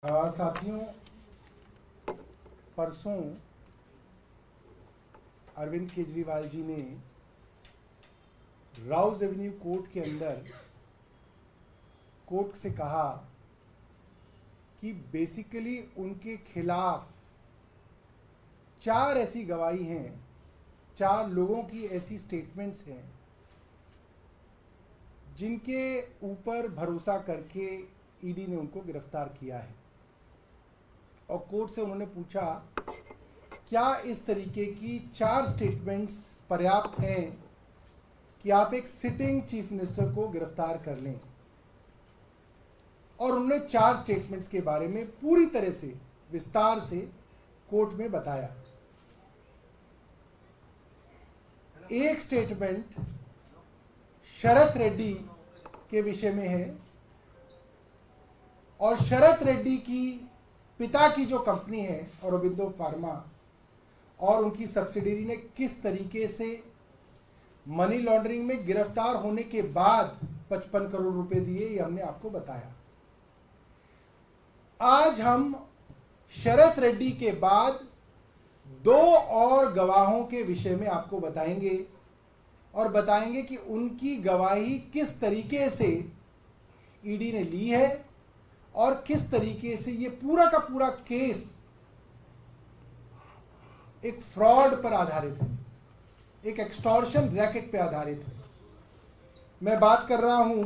साथियों, परसों अरविंद केजरीवाल जी ने राउज एवेन्यू कोर्ट के अंदर कोर्ट से कहा कि बेसिकली उनके खिलाफ 4 ऐसी गवाही हैं, 4 लोगों की ऐसी स्टेटमेंट्स हैं जिनके ऊपर भरोसा करके ईडी ने उनको गिरफ्तार किया है। और कोर्ट से उन्होंने पूछा, क्या इस तरीके की 4 स्टेटमेंट्स पर्याप्त हैं कि आप एक सिटिंग चीफ मिनिस्टर को गिरफ्तार कर लें? और उन्होंने 4 स्टेटमेंट्स के बारे में पूरी तरह से विस्तार से कोर्ट में बताया। एक स्टेटमेंट शरत रेड्डी के विषय में है और शरत रेड्डी की पिता की जो कंपनी है औरोबिंदो फार्मा और उनकी सब्सिडियरी ने किस तरीके से मनी लॉन्ड्रिंग में गिरफ्तार होने के बाद 55 करोड़ रुपए दिए, ये हमने आपको बताया। आज हम शरत रेड्डी के बाद 2 और गवाहों के विषय में आपको बताएंगे और बताएंगे कि उनकी गवाही किस तरीके से ईडी ने ली है और किस तरीके से ये पूरा का पूरा केस एक फ्रॉड पर आधारित है, एक एक्सटॉर्शन रैकेट पर आधारित है। मैं बात कर रहा हूं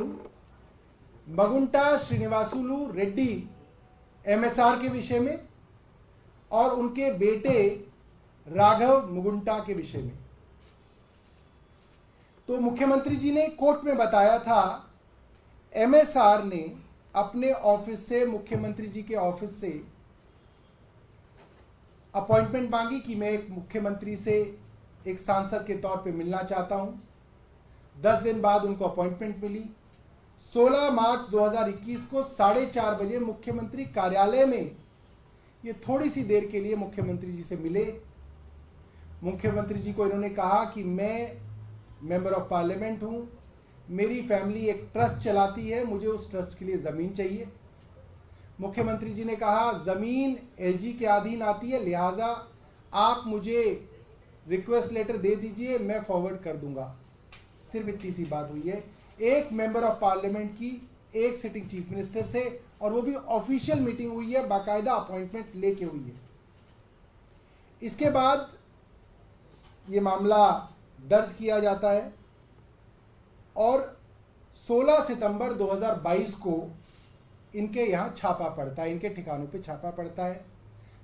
मगुंटा श्रीनिवासुलु रेड्डी एमएसआर के विषय में और उनके बेटे राघव मुगुंटा के विषय में। तो मुख्यमंत्री जी ने कोर्ट में बताया था, एमएसआर ने अपने ऑफिस से, मुख्यमंत्री जी के ऑफिस से अपॉइंटमेंट मांगी कि मैं एक मुख्यमंत्री से एक सांसद के तौर पे मिलना चाहता हूं। 10 दिन बाद उनको अपॉइंटमेंट मिली। 16 मार्च 2021 को 4:30 बजे मुख्यमंत्री कार्यालय में ये थोड़ी सी देर के लिए मुख्यमंत्री जी से मिले। मुख्यमंत्री जी को इन्होंने कहा कि मैं मेंबर ऑफ पार्लियामेंट हूं, मेरी फैमिली एक ट्रस्ट चलाती है, मुझे उस ट्रस्ट के लिए ज़मीन चाहिए। मुख्यमंत्री जी ने कहा, ज़मीन एलजी के अधीन आती है, लिहाजा आप मुझे रिक्वेस्ट लेटर दे दीजिए, मैं फॉरवर्ड कर दूंगा। सिर्फ इतनी सी बात हुई है एक मेंबर ऑफ पार्लियामेंट की एक सिटिंग चीफ मिनिस्टर से, और वो भी ऑफिशियल मीटिंग हुई है, बाकायदा अपॉइंटमेंट लेके हुई है। इसके बाद ये मामला दर्ज किया जाता है और 16 सितंबर 2022 को इनके यहाँ छापा पड़ता है, इनके ठिकानों पे छापा पड़ता है।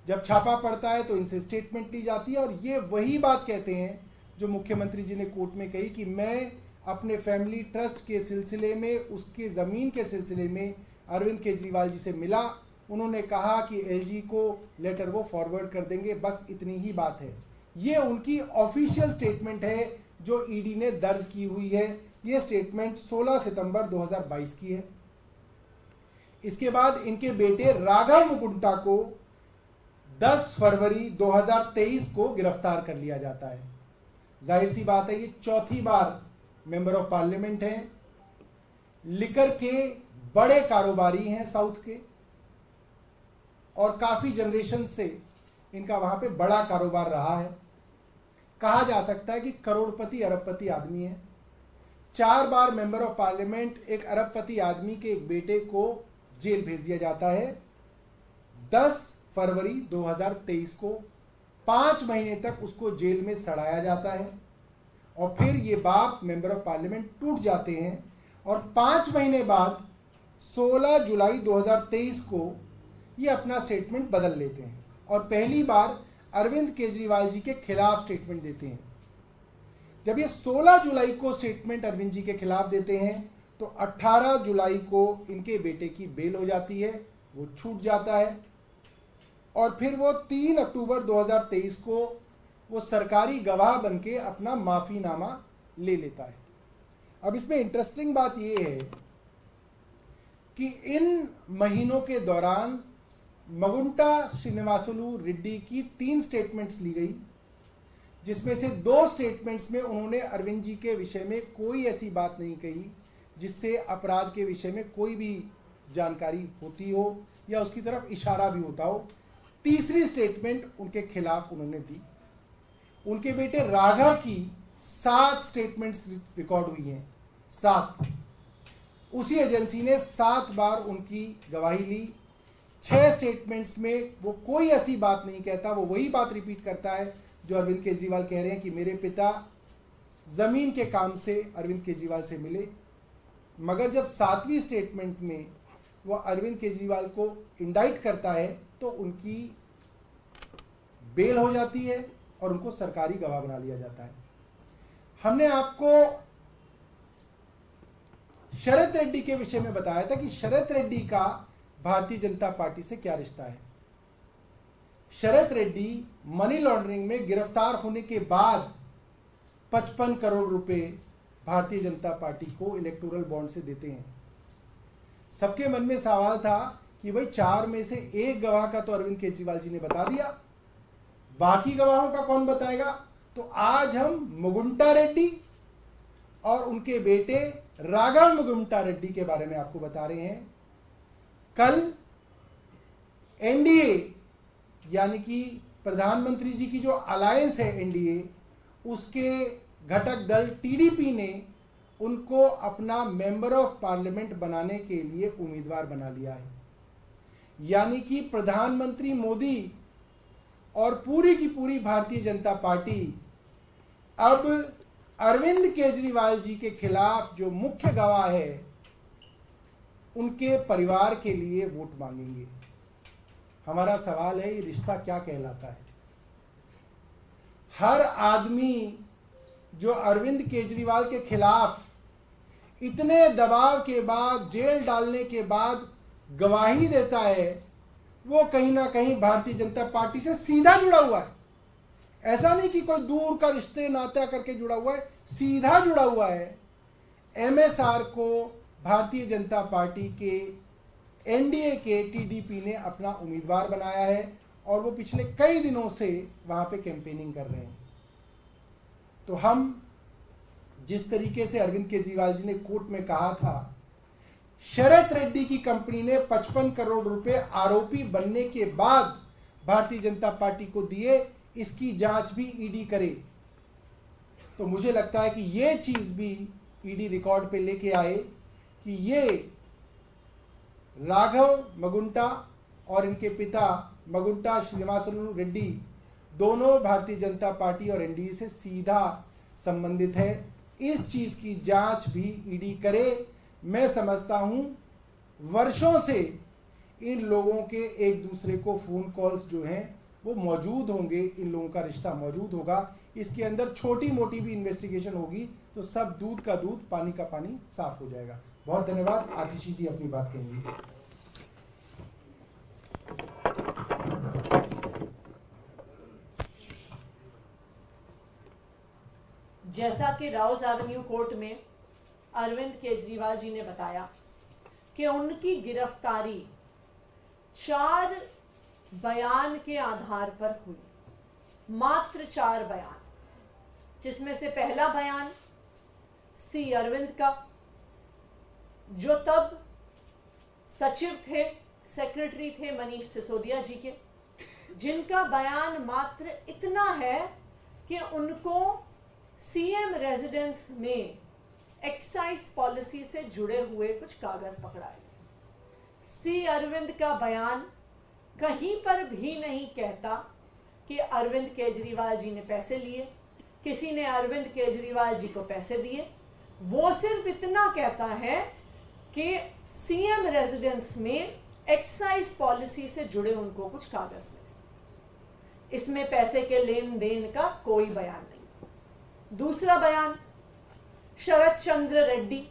जब छापा पड़ता है तो इनसे स्टेटमेंट ली जाती है और ये वही बात कहते हैं जो मुख्यमंत्री जी ने कोर्ट में कही कि मैं अपने फैमिली ट्रस्ट के सिलसिले में, उसके ज़मीन के सिलसिले में अरविंद केजरीवाल जी से मिला। उन्होंने कहा कि एलजी को लेटर वो फॉरवर्ड कर देंगे, बस इतनी ही बात है। ये उनकी ऑफिशियल स्टेटमेंट है जो ईडी ने दर्ज की हुई है। ये स्टेटमेंट 16 सितंबर 2022 की है। इसके बाद इनके बेटे राघव मुकुंटा को 10 फरवरी 2023 को गिरफ्तार कर लिया जाता है। जाहिर सी बात है, ये चौथी बार मेंबर ऑफ पार्लियामेंट हैं, लिकर के बड़े कारोबारी हैं साउथ के, और काफी जनरेशन से इनका वहां पे बड़ा कारोबार रहा है। कहा जा सकता है कि करोड़पति अरबपति आदमी है। 4 बार मेंबर ऑफ पार्लियामेंट एक अरबपति आदमी के एक बेटे को जेल भेज दिया जाता है 10 फरवरी 2023 को। 5 महीने तक उसको जेल में सड़ाया जाता है और फिर ये बाप मेंबर ऑफ पार्लियामेंट टूट जाते हैं और 5 महीने बाद 16 जुलाई 2023 को ये अपना स्टेटमेंट बदल लेते हैं और पहली बार अरविंद केजरीवाल जी के खिलाफ स्टेटमेंट देते हैं। जब ये 16 जुलाई को स्टेटमेंट अरविंद जी के खिलाफ देते हैं तो 18 जुलाई को इनके बेटे की बेल हो जाती है, वो छूट जाता है और फिर वो 3 अक्टूबर 2023 को वो सरकारी गवाह बनके अपना माफीनामा ले लेता है। अब इसमें इंटरेस्टिंग बात ये है कि इन महीनों के दौरान मगुंटा श्रीनिवासुलु रेड्डी की 3 स्टेटमेंट्स ली गई, जिसमें से 2 स्टेटमेंट्स में उन्होंने अरविंद जी के विषय में कोई ऐसी बात नहीं कही जिससे अपराध के विषय में कोई भी जानकारी होती हो या उसकी तरफ इशारा भी होता हो। तीसरी स्टेटमेंट उनके खिलाफ उन्होंने दी। उनके बेटे राघव की 7 स्टेटमेंट्स रिकॉर्ड हुई हैं, 7। उसी एजेंसी ने 7 बार उनकी गवाही ली। 6 स्टेटमेंट्स में वो कोई ऐसी बात नहीं कहता, वो वही बात रिपीट करता है जो अरविंद केजरीवाल कह रहे हैं कि मेरे पिता जमीन के काम से अरविंद केजरीवाल से मिले। मगर जब 7वीं स्टेटमेंट में वो अरविंद केजरीवाल को इंडाइट करता है तो उनकी बेल हो जाती है और उनको सरकारी गवाह बना लिया जाता है। हमने आपको शरद रेड्डी के विषय में बताया था कि शरद रेड्डी का भारतीय जनता पार्टी से क्या रिश्ता है। शरद रेड्डी मनी लॉन्ड्रिंग में गिरफ्तार होने के बाद 55 करोड़ रुपए भारतीय जनता पार्टी को इलेक्टोरल बॉन्ड से देते हैं। सबके मन में सवाल था कि भाई 4 में से 1 गवाह का तो अरविंद केजरीवाल जी ने बता दिया, बाकी गवाहों का कौन बताएगा। तो आज हम मुगुंटा रेड्डी और उनके बेटे राघव मुगुंटा रेड्डी के बारे में आपको बता रहे हैं। कल एनडीए यानी कि प्रधानमंत्री जी की जो अलायंस है एनडीए, उसके घटक दल टीडीपी ने उनको अपना मेंबर ऑफ पार्लियामेंट बनाने के लिए उम्मीदवार बना लिया है। यानी कि प्रधानमंत्री मोदी और पूरी की पूरी भारतीय जनता पार्टी अब अरविंद केजरीवाल जी के खिलाफ जो मुख्य गवाह है उनके परिवार के लिए वोट मांगेंगे। हमारा सवाल है, ये रिश्ता क्या कहलाता है। हर आदमी जो अरविंद केजरीवाल के खिलाफ इतने दबाव के बाद, जेल डालने के बाद गवाही देता है, वो कहीं ना कहीं भारतीय जनता पार्टी से सीधा जुड़ा हुआ है। ऐसा नहीं कि कोई दूर का रिश्ते नाता करके जुड़ा हुआ है, सीधा जुड़ा हुआ है। एमएसआर को भारतीय जनता पार्टी के एनडीए के टीडीपी ने अपना उम्मीदवार बनाया है और वो पिछले कई दिनों से वहां पे कैंपेनिंग कर रहे हैं। तो हम जिस तरीके से अरविंद केजरीवाल जी ने कोर्ट में कहा था, शरद रेड्डी की कंपनी ने 55 करोड़ रुपए आरोपी बनने के बाद भारतीय जनता पार्टी को दिए, इसकी जांच भी ईडी करे। तो मुझे लगता है कि ये चीज भी ईडी रिकॉर्ड पे लेके आए कि ये राघव मगुंटा और इनके पिता मगुंटा श्रीनिवासलू रेड्डी दोनों भारतीय जनता पार्टी और एनडीए से सीधा संबंधित है। इस चीज की जांच भी ईडी करे। मैं समझता हूं वर्षों से इन लोगों के एक दूसरे को फोन कॉल्स जो हैं वो मौजूद होंगे, इन लोगों का रिश्ता मौजूद होगा। इसके अंदर छोटी मोटी भी इन्वेस्टिगेशन होगी तो सब दूध का दूध पानी का पानी साफ हो जाएगा। बहुत धन्यवाद। आतिशी जी अपनी बात कहेंगी। जैसा कि राउज एवेन्यू कोर्ट में अरविंद केजरीवाल जी ने बताया कि उनकी गिरफ्तारी 4 बयान के आधार पर हुई, मात्र 4 बयान, जिसमें से पहला बयान सी अरविंद का, जो तब सचिव थे, सेक्रेटरी थे मनीष सिसोदिया जी के, जिनका बयान मात्र इतना है कि उनको सीएम रेजिडेंस में एक्साइज पॉलिसी से जुड़े हुए कुछ कागज पकड़ाए। सी अरविंद का बयान कहीं पर भी नहीं कहता कि अरविंद केजरीवाल जी ने पैसे लिए, किसी ने अरविंद केजरीवाल जी को पैसे दिए। वो सिर्फ इतना कहता है कि सीएम रेजिडेंस में एक्साइज पॉलिसी से जुड़े उनको कुछ कागज मिले। इसमें पैसे के लेन देन का कोई बयान नहीं। दूसरा बयान शरद चंद्र रेड्डी,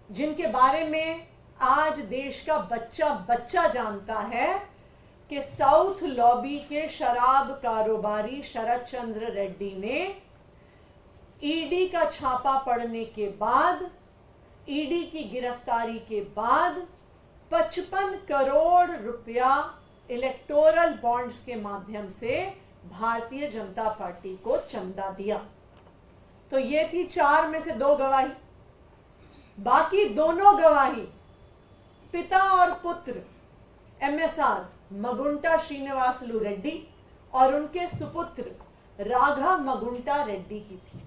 जिनके बारे में आज देश का बच्चा बच्चा जानता है कि साउथ लॉबी के शराब कारोबारी शरद चंद्र रेड्डी ने ईडी का छापा पड़ने के बाद, ईडी की गिरफ्तारी के बाद 55 करोड़ रुपया इलेक्टोरल बॉन्ड्स के माध्यम से भारतीय जनता पार्टी को चंदा दिया। तो ये थी 4 में से 2 गवाही। बाकी दोनों गवाही पिता और पुत्र MSR मगुंटा श्रीनिवासलू रेड्डी और उनके सुपुत्र राघव मगुंटा रेड्डी की थी,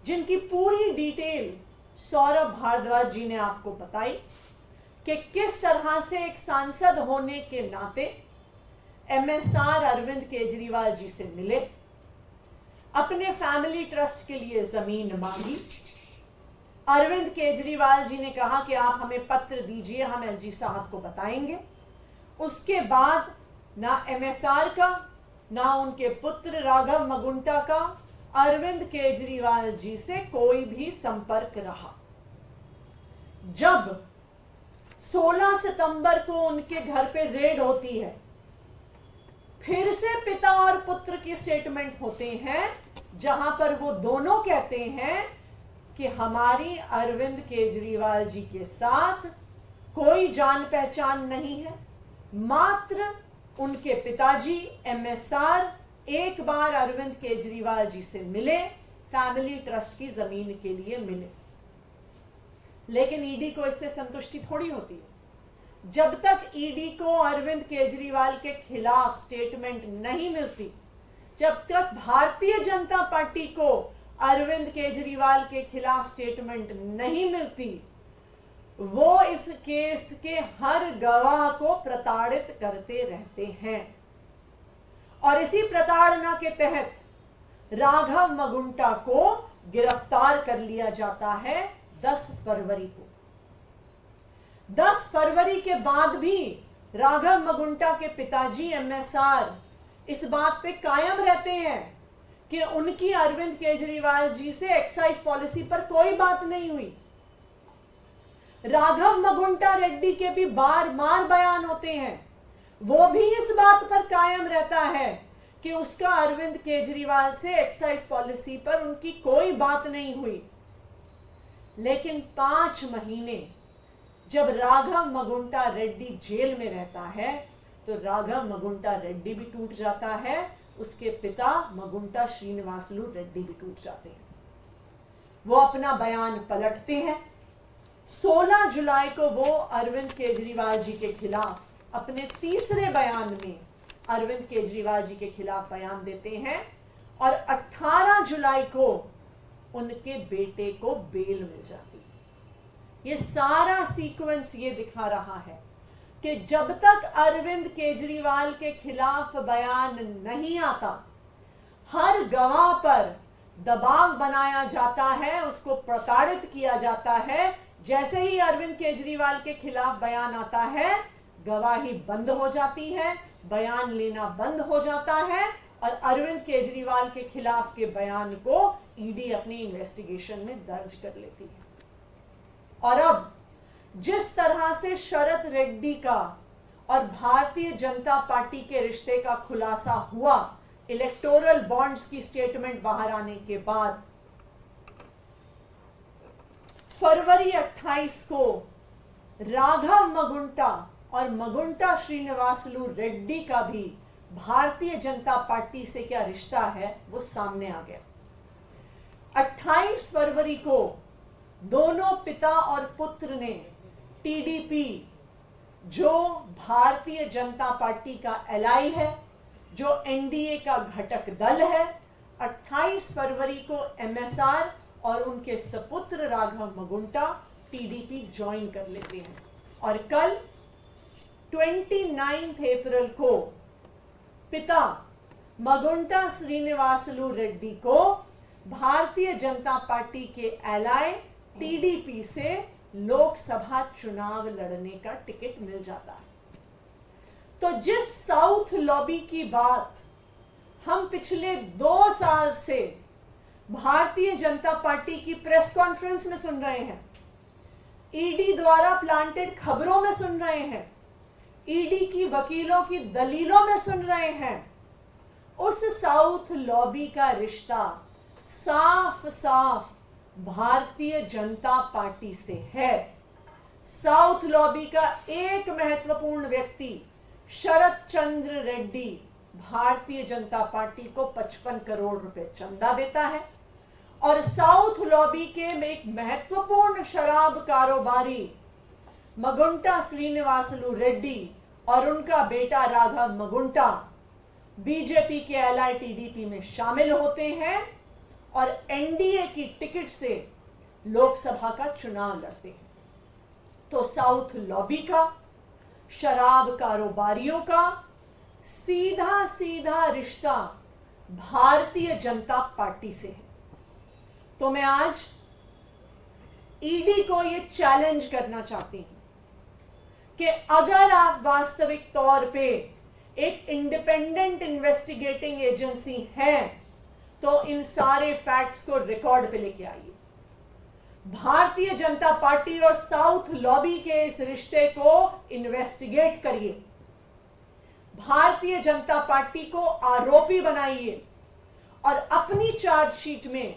जिनकी पूरी डिटेल सौरभ भारद्वाज जी ने आपको बताई कि किस तरह से एक सांसद होने के नाते MSR अरविंद केजरीवाल जी से मिले, अपने फैमिली ट्रस्ट के लिए जमीन मांगी। अरविंद केजरीवाल जी ने कहा कि आप हमें पत्र दीजिए, हम LG साहब को बताएंगे। उसके बाद ना MSR का ना उनके पुत्र राघव मगुंटा का अरविंद केजरीवाल जी से कोई भी संपर्क रहा। जब 16 सितंबर को उनके घर पे रेड होती है, फिर से पिता और पुत्र की स्टेटमेंट होते हैं, जहां पर वो दोनों कहते हैं कि हमारी अरविंद केजरीवाल जी के साथ कोई जान पहचान नहीं है। मात्र उनके पिताजी MSR एक बार अरविंद केजरीवाल जी से मिले, फैमिली ट्रस्ट की जमीन के लिए मिले। लेकिन ईडी को इससे संतुष्टि थोड़ी होती है। जब तक ईडी को अरविंद केजरीवाल के खिलाफ स्टेटमेंट नहीं मिलती, जब तक भारतीय जनता पार्टी को अरविंद केजरीवाल के खिलाफ स्टेटमेंट नहीं मिलती, वो इस केस के हर गवाह को प्रताड़ित करते रहते हैं। और इसी प्रताड़ना के तहत राघव मगुंटा को गिरफ्तार कर लिया जाता है 10 फरवरी को। 10 फरवरी के बाद भी राघव मगुंटा के पिताजी MSR इस बात पे कायम रहते हैं कि उनकी अरविंद केजरीवाल जी से एक्साइज पॉलिसी पर कोई बात नहीं हुई। राघव मगुंटा रेड्डी के भी बार बार बयान होते हैं, वो भी इस बात पर कायम रहता है कि उसका अरविंद केजरीवाल से एक्साइज पॉलिसी पर उनकी कोई बात नहीं हुई। लेकिन 5 महीने जब राघव मगुंटा रेड्डी जेल में रहता है, तो राघव मगुंटा रेड्डी भी टूट जाता है, उसके पिता मगुंटा श्रीनिवासलू रेड्डी भी टूट जाते हैं। वो अपना बयान पलटते हैं। 16 जुलाई को वो अरविंद केजरीवाल जी के खिलाफ अपने तीसरे बयान में अरविंद केजरीवाल जी के खिलाफ बयान देते हैं और 18 जुलाई को उनके बेटे को बेल मिल जाती है। ये सारा सीक्वेंस ये दिखा रहा है कि जब तक अरविंद केजरीवाल के खिलाफ बयान नहीं आता, हर गवाह पर दबाव बनाया जाता है, उसको प्रताड़ित किया जाता है। जैसे ही अरविंद केजरीवाल के खिलाफ बयान आता है, गवाही बंद हो जाती है, बयान लेना बंद हो जाता है और अरविंद केजरीवाल के खिलाफ के बयान को ईडी अपनी इन्वेस्टिगेशन में दर्ज कर लेती है। और अब जिस तरह से शरद रेड्डी का और भारतीय जनता पार्टी के रिश्ते का खुलासा हुआ इलेक्टोरल बॉन्ड्स की स्टेटमेंट बाहर आने के बाद, फरवरी 28 को राघव मगुंटा और मगुंटा श्रीनिवासलू रेड्डी का भी भारतीय जनता पार्टी से क्या रिश्ता है वो सामने आ गया। 28 फरवरी को दोनों पिता और पुत्र ने टीडीपी, जो भारतीय जनता पार्टी का एलाई है, जो एनडीए का घटक दल है, 28 फरवरी को MSR और उनके सपुत्र राघव मगुंटा टीडीपी ज्वाइन कर लेते हैं। और कल 29 अप्रैल को पिता मगुंटा श्रीनिवासलू रेड्डी को भारतीय जनता पार्टी के एलाय टीडीपी से लोकसभा चुनाव लड़ने का टिकट मिल जाता है। तो जिस साउथ लॉबी की बात हम पिछले 2 साल से भारतीय जनता पार्टी की प्रेस कॉन्फ्रेंस में सुन रहे हैं, ईडी द्वारा प्लांटेड खबरों में सुन रहे हैं, ईडी की वकीलों की दलीलों में सुन रहे हैं, उस साउथ लॉबी का रिश्ता साफ साफ भारतीय जनता पार्टी से है। साउथ लॉबी का एक महत्वपूर्ण व्यक्ति शरद चंद्र रेड्डी भारतीय जनता पार्टी को 55 करोड़ रुपए चंदा देता है और साउथ लॉबी के में एक महत्वपूर्ण शराब कारोबारी मगुंटा श्रीनिवासलू रेड्डी और उनका बेटा राघव मगुंटा बीजेपी के LITDP में शामिल होते हैं और NDA की टिकट से लोकसभा का चुनाव लड़ते हैं, तो साउथ लॉबी का, शराब कारोबारियों का सीधा सीधा रिश्ता भारतीय जनता पार्टी से है। तो मैं आज ईडी को यह चैलेंज करना चाहती हूं कि अगर आप वास्तविक तौर पे एक इंडिपेंडेंट इन्वेस्टिगेटिंग एजेंसी हैं तो इन सारे फैक्ट्स को रिकॉर्ड पे लेके आइए। भारतीय जनता पार्टी और साउथ लॉबी के इस रिश्ते को इन्वेस्टिगेट करिए, भारतीय जनता पार्टी को आरोपी बनाइए और अपनी चार्जशीट में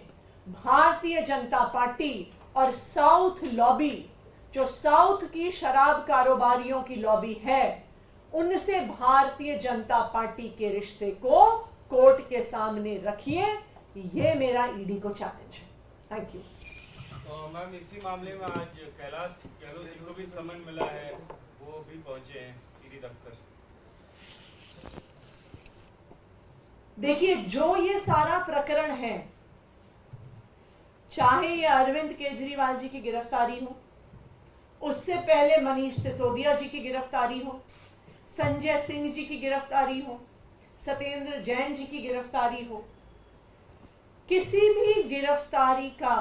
भारतीय जनता पार्टी और साउथ लॉबी, जो साउथ की शराब कारोबारियों की लॉबी है, उनसे भारतीय जनता पार्टी के रिश्ते को कोर्ट के सामने रखिए। ये मेरा ईडी को चैलेंज है। Thank you. तो मैम इसी मामले में आज कैलाश गहलोत जी को भी समन मिला है, वो भी पहुंचे हैं ईडी दफ्तर। देखिए, जो ये सारा प्रकरण है, चाहे ये अरविंद केजरीवाल जी की गिरफ्तारी हो, उससे पहले मनीष सिसोदिया जी की गिरफ्तारी हो, संजय सिंह जी की गिरफ्तारी हो, सत्येंद्र जैन जी की गिरफ्तारी हो, किसी भी गिरफ्तारी का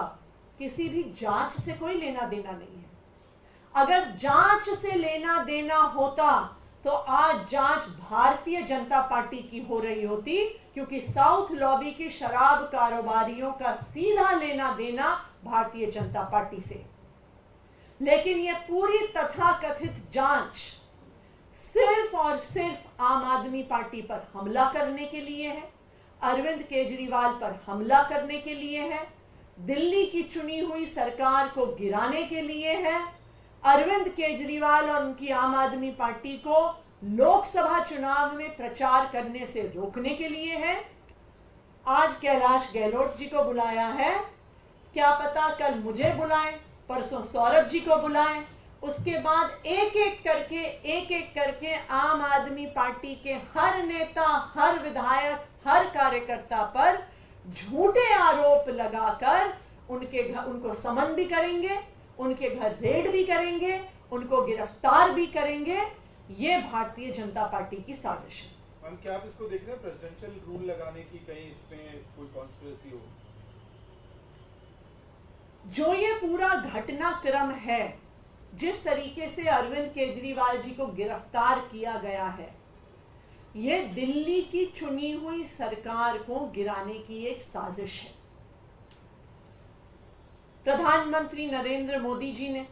किसी भी जांच से कोई लेना देना नहीं है। अगर जांच से लेना देना होता तो आज जांच भारतीय जनता पार्टी की हो रही होती, क्योंकि साउथ लॉबी की शराब कारोबारियों का सीधा लेना देना भारतीय जनता पार्टी से। लेकिन यह पूरी तथाकथित जांच सिर्फ और सिर्फ आम आदमी पार्टी पर हमला करने के लिए है, अरविंद केजरीवाल पर हमला करने के लिए है, दिल्ली की चुनी हुई सरकार को गिराने के लिए है, अरविंद केजरीवाल और उनकी आम आदमी पार्टी को लोकसभा चुनाव में प्रचार करने से रोकने के लिए है। आज कैलाश गहलोत जी को बुलाया है, क्या पता कल मुझे बुलाएं, परसों सौरभ जी को बुलाएं, उसके बाद एक एक करके आम आदमी पार्टी के हर नेता, हर विधायक, हर कार्यकर्ता पर झूठे आरोप लगाकर उनको समन भी करेंगे, उनके घर रेड भी करेंगे, उनको गिरफ्तार भी करेंगे। ये भारतीय जनता पार्टी की साजिश है। मैम, क्या आप इसको देख रहे हैं प्रेसिडेंशियल रूल लगाने की कहीं इसमें कोई कॉन्स्पिरेसी हो? जो ये पूरा घटनाक्रम है, जिस तरीके से अरविंद केजरीवाल जी को गिरफ्तार किया गया है, ये दिल्ली की चुनी हुई सरकार को गिराने की एक साजिश है। प्रधानमंत्री नरेंद्र मोदी जी ने,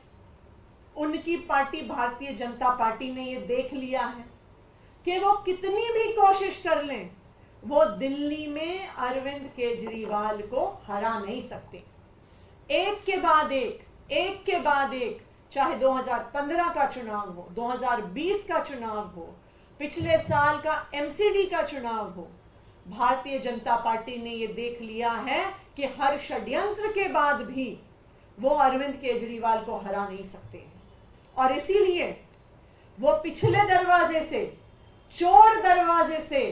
उनकी पार्टी भारतीय जनता पार्टी ने ये देख लिया है कि वो कितनी भी कोशिश कर लें, वो दिल्ली में अरविंद केजरीवाल को हरा नहीं सकते। एक के बाद एक, चाहे 2015 का चुनाव हो, 2020 का चुनाव हो, पिछले साल का MCD का चुनाव हो, भारतीय जनता पार्टी ने यह देख लिया है कि हर षड्यंत्र के बाद भी वो अरविंद केजरीवाल को हरा नहीं सकते हैं। और इसीलिए वो पिछले दरवाजे से, चोर दरवाजे से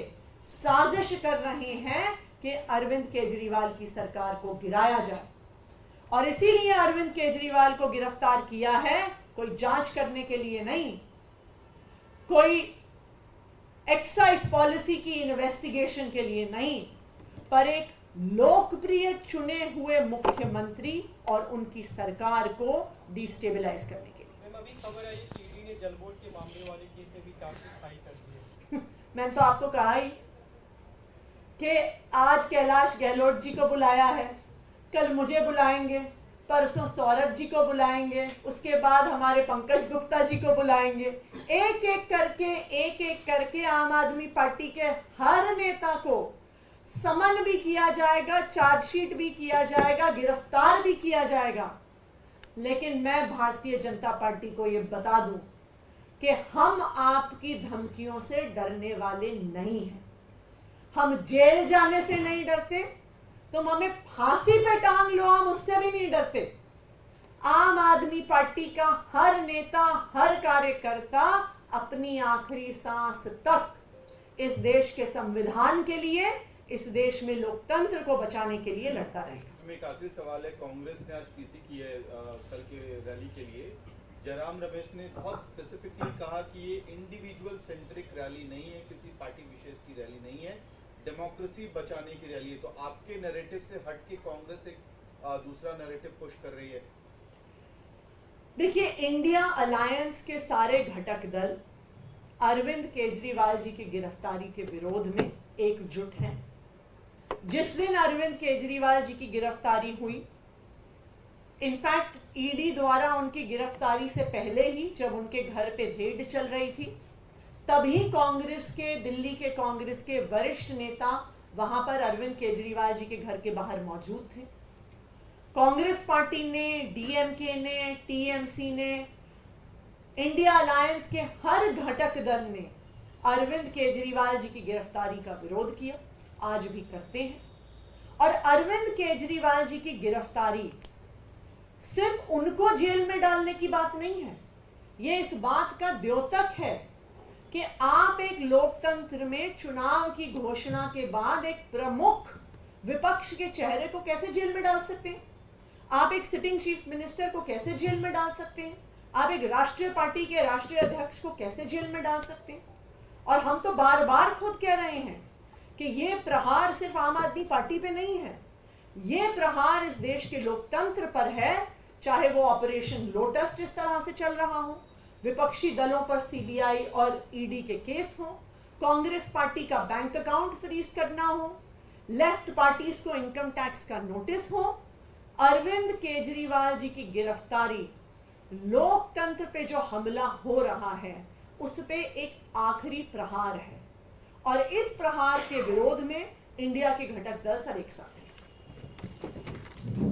साजिश कर रहे हैं कि अरविंद केजरीवाल की सरकार को गिराया जाए। और इसीलिए अरविंद केजरीवाल को गिरफ्तार किया है, कोई जांच करने के लिए नहीं, कोई एक्साइज पॉलिसी की इन्वेस्टिगेशन के लिए नहीं, पर एक लोकप्रिय चुने हुए मुख्यमंत्री और उनकी सरकार को डिस्टेबलाइज करने के लिए। मैम, अभी खबर आई कि ईडी ने जलबोर्ड के मामले वाले केस में भी चार्जशीट फाइल कर दी है। मैंने तो आपको कहा ही कि आज कैलाश गहलोत जी को बुलाया है, कल मुझे बुलाएंगे, परसों सौरभ जी को बुलाएंगे, उसके बाद हमारे पंकज गुप्ता जी को बुलाएंगे। एक एक करके आम आदमी पार्टी के हर नेता को समन भी किया जाएगा, चार्जशीट भी किया जाएगा, गिरफ्तार भी किया जाएगा। लेकिन मैं भारतीय जनता पार्टी को यह बता दूं कि हम आपकी धमकियों से डरने वाले नहीं हैं। हम जेल जाने से नहीं डरते, तुम हमें फांसी पे टांग लो, हम उससे भी नहीं डरते। आम आदमी पार्टी का हर नेता, हर कार्यकर्ता अपनी आखिरी सांस तक इस देश के संविधान के लिए, इस देश में लोकतंत्र को बचाने के लिए लड़ता रहेगा। एक आखिरी सवाल है, कांग्रेस ने आज पीसी की है कल के रैली के लिए। जयराम रमेश ने बहुत स्पेसिफिकली कहा कि ये इंडिविजुअल सेंट्रिक रैली नहीं है, किसी पार्टी विशेष की रैली नहीं है, डेमोक्रेसी बचाने की रैली है। तो आपके नैरेटिव से हट के कांग्रेस एक दूसरा नैरेटिव पुश कर रही है। देखिए, इंडिया अलायंस के सारे घटक दल अरविंद केजरीवाल जी की गिरफ्तारी के विरोध में एकजुट हैं। जिस दिन अरविंद केजरीवाल जी की गिरफ्तारी हुई, इनफैक्ट ईडी द्वारा उनकी गिरफ्तारी से पहले ही जब उनके घर पे रेड चल रही थी, तभी कांग्रेस के, दिल्ली के कांग्रेस के वरिष्ठ नेता वहां पर अरविंद केजरीवाल जी के घर के बाहर मौजूद थे। कांग्रेस पार्टी ने, डीएमके ने, टीएमसी ने, इंडिया अलायंस के हर घटक दल ने अरविंद केजरीवाल जी की गिरफ्तारी का विरोध किया, आज भी करते हैं। और अरविंद केजरीवाल जी की गिरफ्तारी सिर्फ उनको जेल में डालने की बात नहीं है, यह इस बात का द्योतक है कि आप एक लोकतंत्र में चुनाव की घोषणा के बाद एक प्रमुख विपक्ष के चेहरे को कैसे जेल में डाल सकते हैं? आप एक सिटिंग चीफ मिनिस्टर को कैसे जेल में डाल सकते हैं? आप एक राष्ट्रीय पार्टी के राष्ट्रीय अध्यक्ष को कैसे जेल में डाल सकते हैं? और हम तो बार बार खुद कह रहे हैं कि यह प्रहार सिर्फ आम आदमी पार्टी पे नहीं है, यह प्रहार इस देश के लोकतंत्र पर है। चाहे वो ऑपरेशन लोटस जिस तरह से चल रहा हो, विपक्षी दलों पर सीबीआई और ईडी के केस हो, कांग्रेस पार्टी का बैंक अकाउंट फ्रीज करना हो, लेफ्ट पार्टीज को इनकम टैक्स का नोटिस हो, अरविंद केजरीवाल जी की गिरफ्तारी लोकतंत्र पे जो हमला हो रहा है उस पे एक आखिरी प्रहार है। और इस प्रहार के विरोध में इंडिया के घटक दल सब एक साथ हैं।